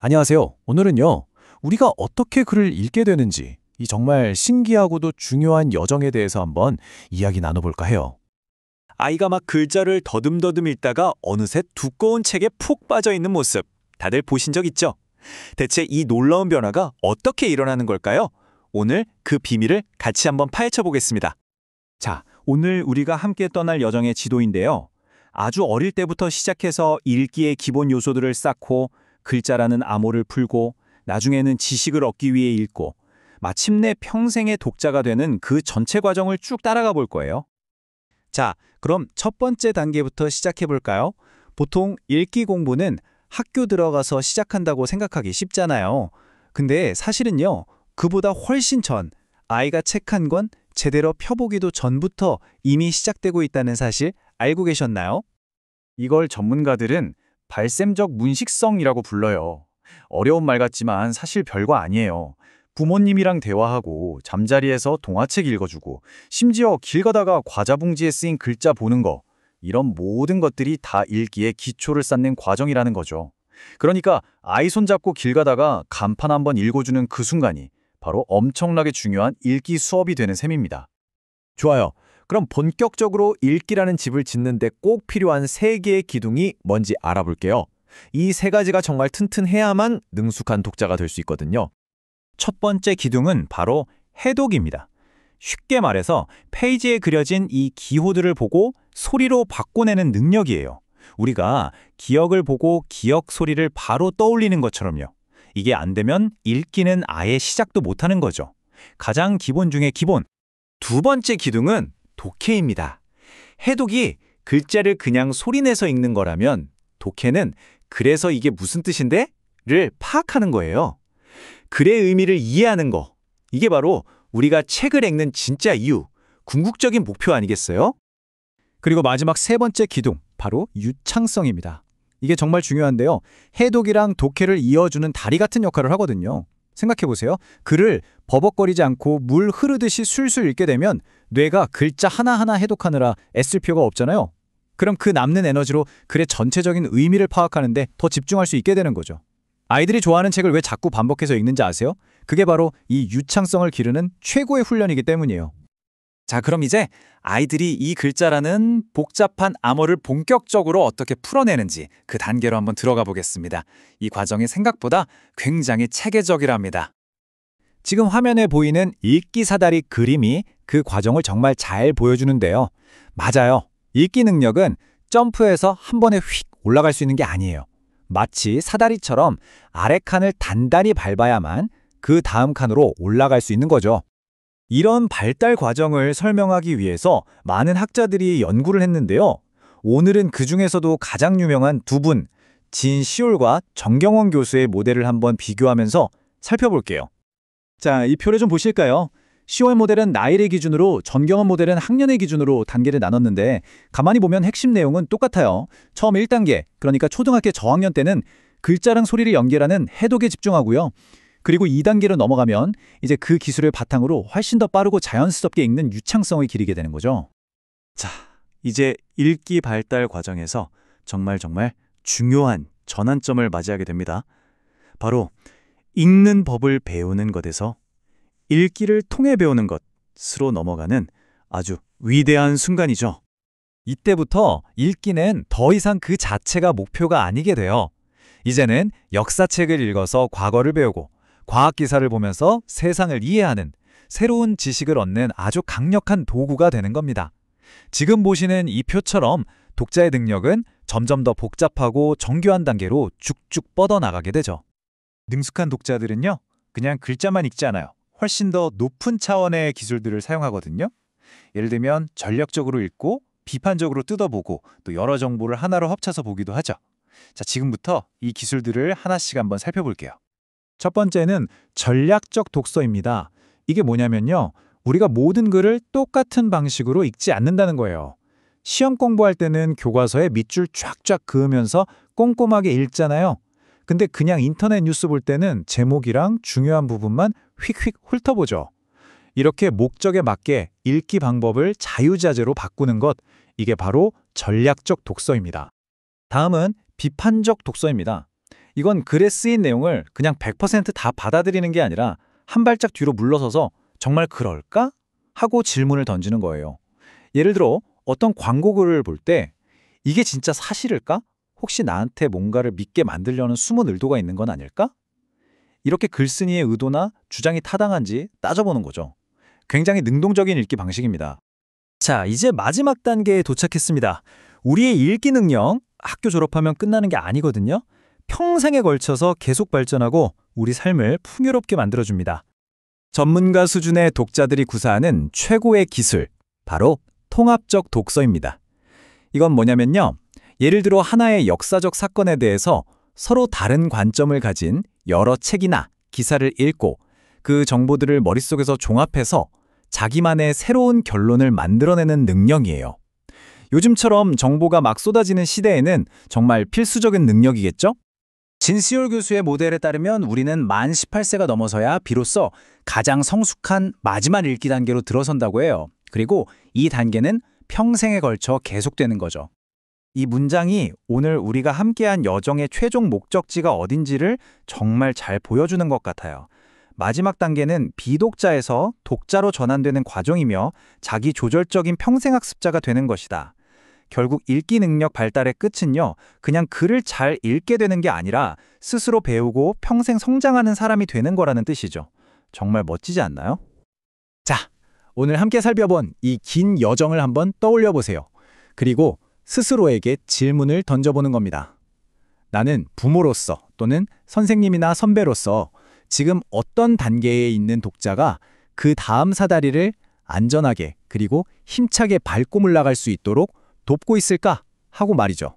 안녕하세요. 오늘은요, 우리가 어떻게 글을 읽게 되는지, 이 정말 신기하고도 중요한 여정에 대해서 한번 이야기 나눠볼까 해요. 아이가 막 글자를 더듬더듬 읽다가 어느새 두꺼운 책에 푹 빠져 있는 모습. 다들 보신 적 있죠? 대체 이 놀라운 변화가 어떻게 일어나는 걸까요? 오늘 그 비밀을 같이 한번 파헤쳐 보겠습니다. 자, 오늘 우리가 함께 떠날 여정의 지도인데요. 아주 어릴 때부터 시작해서 읽기의 기본 요소들을 쌓고 글자라는 암호를 풀고 나중에는 지식을 얻기 위해 읽고 마침내 평생의 독자가 되는 그 전체 과정을 쭉 따라가 볼 거예요. 자, 그럼 첫 번째 단계부터 시작해 볼까요? 보통 읽기 공부는 학교 들어가서 시작한다고 생각하기 쉽잖아요. 근데 사실은요, 그보다 훨씬 전, 아이가 책 한 권 제대로 펴보기도 전부터 이미 시작되고 있다는 사실 알고 계셨나요? 이걸 전문가들은 발샘적 문식성이라고 불러요. 어려운 말 같지만 사실 별거 아니에요. 부모님이랑 대화하고 잠자리에서 동화책 읽어주고 심지어 길 가다가 과자 봉지에 쓰인 글자 보는 거, 이런 모든 것들이 다 읽기에 기초를 쌓는 과정이라는 거죠. 그러니까 아이 손잡고 길 가다가 간판 한번 읽어주는 그 순간이 바로 엄청나게 중요한 읽기 수업이 되는 셈입니다. 좋아요. 그럼 본격적으로 읽기라는 집을 짓는데 꼭 필요한 세 개의 기둥이 뭔지 알아볼게요. 이 세 가지가 정말 튼튼해야만 능숙한 독자가 될 수 있거든요. 첫 번째 기둥은 바로 해독입니다. 쉽게 말해서 페이지에 그려진 이 기호들을 보고 소리로 바꿔내는 능력이에요. 우리가 기억을 보고 기억 소리를 바로 떠올리는 것처럼요. 이게 안 되면 읽기는 아예 시작도 못하는 거죠. 가장 기본 중에 기본. 두 번째 기둥은 독해입니다. 해독이 글자를 그냥 소리내서 읽는 거라면 독해는 그래서 이게 무슨 뜻인데? 를 파악하는 거예요. 글의 의미를 이해하는 거. 이게 바로 우리가 책을 읽는 진짜 이유, 궁극적인 목표 아니겠어요? 그리고 마지막 세 번째 기둥, 바로 유창성입니다. 이게 정말 중요한데요. 해독이랑 독해를 이어주는 다리 같은 역할을 하거든요. 생각해보세요. 글을 버벅거리지 않고 물 흐르듯이 술술 읽게 되면 뇌가 글자 하나하나 해독하느라 애쓸 필요가 없잖아요. 그럼 그 남는 에너지로 글의 전체적인 의미를 파악하는데 더 집중할 수 있게 되는 거죠. 아이들이 좋아하는 책을 왜 자꾸 반복해서 읽는지 아세요? 그게 바로 이 유창성을 기르는 최고의 훈련이기 때문이에요. 자, 그럼 이제 아이들이 이 글자라는 복잡한 암호를 본격적으로 어떻게 풀어내는지 그 단계로 한번 들어가 보겠습니다. 이 과정이 생각보다 굉장히 체계적이랍니다. 지금 화면에 보이는 읽기 사다리 그림이 그 과정을 정말 잘 보여주는데요. 맞아요. 읽기 능력은 점프해서 한 번에 휙 올라갈 수 있는 게 아니에요. 마치 사다리처럼 아래 칸을 단단히 밟아야만 그 다음 칸으로 올라갈 수 있는 거죠. 이런 발달 과정을 설명하기 위해서 많은 학자들이 연구를 했는데요. 오늘은 그 중에서도 가장 유명한 두 분, 진시올과 정경원 교수의 모델을 한번 비교하면서 살펴볼게요. 자, 이 표를 좀 보실까요? 시월 모델은 나이를 기준으로, 전경원 모델은 학년의 기준으로 단계를 나눴는데 가만히 보면 핵심 내용은 똑같아요. 처음 1단계, 그러니까 초등학교 저학년 때는 글자랑 소리를 연결하는 해독에 집중하고요. 그리고 2단계로 넘어가면 이제 그 기술을 바탕으로 훨씬 더 빠르고 자연스럽게 읽는 유창성을 기르게 되는 거죠. 자, 이제 읽기 발달 과정에서 정말 중요한 전환점을 맞이하게 됩니다. 바로 읽는 법을 배우는 것에서 읽기를 통해 배우는 것으로 넘어가는 아주 위대한 순간이죠. 이때부터 읽기는 더 이상 그 자체가 목표가 아니게 돼요. 이제는 역사책을 읽어서 과거를 배우고 과학 기사를 보면서 세상을 이해하는 새로운 지식을 얻는 아주 강력한 도구가 되는 겁니다. 지금 보시는 이 표처럼 독자의 능력은 점점 더 복잡하고 정교한 단계로 쭉쭉 뻗어나가게 되죠. 능숙한 독자들은요, 그냥 글자만 읽지 않아요. 훨씬 더 높은 차원의 기술들을 사용하거든요. 예를 들면 전략적으로 읽고 비판적으로 뜯어보고 또 여러 정보를 하나로 합쳐서 보기도 하죠. 자, 지금부터 이 기술들을 하나씩 한번 살펴볼게요. 첫 번째는 전략적 독서입니다. 이게 뭐냐면요. 우리가 모든 글을 똑같은 방식으로 읽지 않는다는 거예요. 시험 공부할 때는 교과서에 밑줄 쫙쫙 그으면서 꼼꼼하게 읽잖아요. 근데 그냥 인터넷 뉴스 볼 때는 제목이랑 중요한 부분만 휙휙 훑어보죠. 이렇게 목적에 맞게 읽기 방법을 자유자재로 바꾸는 것, 이게 바로 전략적 독서입니다. 다음은 비판적 독서입니다. 이건 글에 쓰인 내용을 그냥 100%다 받아들이는 게 아니라 한 발짝 뒤로 물러서서 정말 그럴까? 하고 질문을 던지는 거예요. 예를 들어 어떤 광고글을 볼 때 이게 진짜 사실일까? 혹시 나한테 뭔가를 믿게 만들려는 숨은 의도가 있는 건 아닐까? 이렇게 글쓴이의 의도나 주장이 타당한지 따져보는 거죠. 굉장히 능동적인 읽기 방식입니다. 자, 이제 마지막 단계에 도착했습니다. 우리의 읽기 능력, 학교 졸업하면 끝나는 게 아니거든요. 평생에 걸쳐서 계속 발전하고 우리 삶을 풍요롭게 만들어줍니다. 전문가 수준의 독자들이 구사하는 최고의 기술, 바로 통합적 독서입니다. 이건 뭐냐면요. 예를 들어 하나의 역사적 사건에 대해서 서로 다른 관점을 가진 여러 책이나 기사를 읽고 그 정보들을 머릿속에서 종합해서 자기만의 새로운 결론을 만들어내는 능력이에요. 요즘처럼 정보가 막 쏟아지는 시대에는 정말 필수적인 능력이겠죠? 진시올 교수의 모델에 따르면 우리는 만 18세가 넘어서야 비로소 가장 성숙한 마지막 읽기 단계로 들어선다고 해요. 그리고 이 단계는 평생에 걸쳐 계속되는 거죠. 이 문장이 오늘 우리가 함께한 여정의 최종 목적지가 어딘지를 정말 잘 보여주는 것 같아요. 마지막 단계는 비독자에서 독자로 전환되는 과정이며 자기 조절적인 평생학습자가 되는 것이다. 결국 읽기 능력 발달의 끝은요, 그냥 글을 잘 읽게 되는 게 아니라 스스로 배우고 평생 성장하는 사람이 되는 거라는 뜻이죠. 정말 멋지지 않나요? 자, 오늘 함께 살펴본 이 긴 여정을 한번 떠올려 보세요. 그리고 스스로에게 질문을 던져보는 겁니다. 나는 부모로서 또는 선생님이나 선배로서 지금 어떤 단계에 있는 독자가 그 다음 사다리를 안전하게 그리고 힘차게 밟고 올라갈 수 있도록 돕고 있을까 하고 말이죠.